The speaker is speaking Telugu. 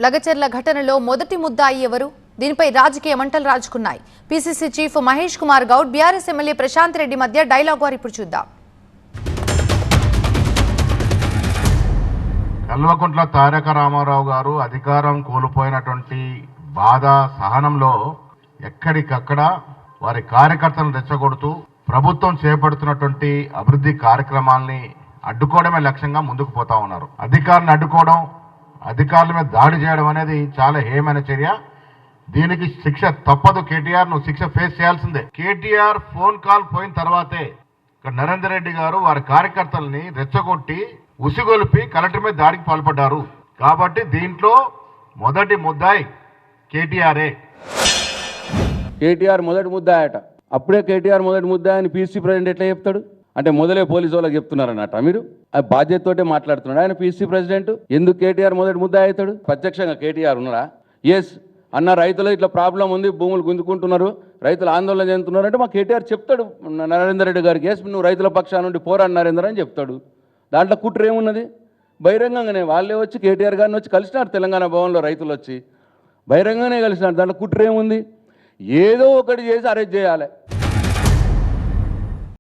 లగచర్ల ఘటనలో మొదటి ముద్దాయి ఎవరు? దీనిపై రాజకీయ మంటలు రాజుకున్నాయి. PCC chief Mahesh Kumar Goud, BRS MLA Prashant Reddy మధ్య డైలాగ్ వార్ ఇప్పుడు చూద్దాం. కల్వకుంట్ల తారక రామారావు గారు అధికారం కోల్పోయినటువంటి బాధ సహనంలో ఎక్కడికక్కడ వారి కార్యకర్తలను రెచ్చగొడుతూ ప్రభుత్వం చేపడుతున్నటువంటి అభివృద్ధి కార్యక్రమాల్ని అడ్డుకోవడమే లక్ష్యంగా ముందుకు పోతా ఉన్నారు. అధికారులను అడ్డుకోవడం, అధికారుల మీద దాడి చేయడం అనేది చాలా హేయమైన చర్య. దీనికి శిక్ష తప్పదు. కేటీఆర్ నువ్వు శిక్ష ఫేస్ చేయాల్సిందే. కేటీఆర్ ఫోన్ కాల్ పోయిన తర్వాతే ఇక్కడ నరేందర్ రెడ్డి గారు వారి కార్యకర్తల్ని రెచ్చగొట్టి ఉసిగొలిపి కలెక్టర్ మీద దాడికి పాల్పడ్డారు. కాబట్టి దీంట్లో మొదటి ముద్దాయి కేటీఆరే. కేటీఆర్ మొదటి ముద్దాయట. అప్పుడే కేటీఆర్ మొదటి ముద్దాయి అని పీసీ ప్రెసిడెంట్ ఎట్లా చెప్తాడు? అంటే మొదలే పోలీసు వాళ్ళకి చెప్తున్నారన్నట. మీరు ఆ బాధ్యతతోటే మాట్లాడుతున్నాడు ఆయన పీసీ ప్రెసిడెంట్. ఎందుకు కేటీఆర్ మొదటి ముద్దాయి అవుతాడు? ప్రత్యక్షంగా కేటీఆర్ ఉన్నారా? ఎస్ అన్న, రైతులు ఇట్లా ప్రాబ్లం ఉంది, భూములు గుంజుకుంటున్నారు, రైతులు ఆందోళన చెందుతున్నారు అంటే మా కేటీఆర్ చెప్తాడు నరేందర్ రెడ్డి గారికి. ఎస్ నువ్వు రైతుల పక్షాన నుండి పోరాడు నరేందర్ అని చెప్తాడు. దాంట్లో కుట్ర ఏమున్నది? బహిరంగంగానే వాళ్ళే వచ్చి కేటీఆర్ గారిని వచ్చి కలిసినారు తెలంగాణ భవన్లో. రైతులు వచ్చి బహిరంగంగానే కలిసినారు. దాంట్లో కుట్ర ఏముంది? ఏదో ఒకటి చేసి అరెస్ట్ చేయాలి.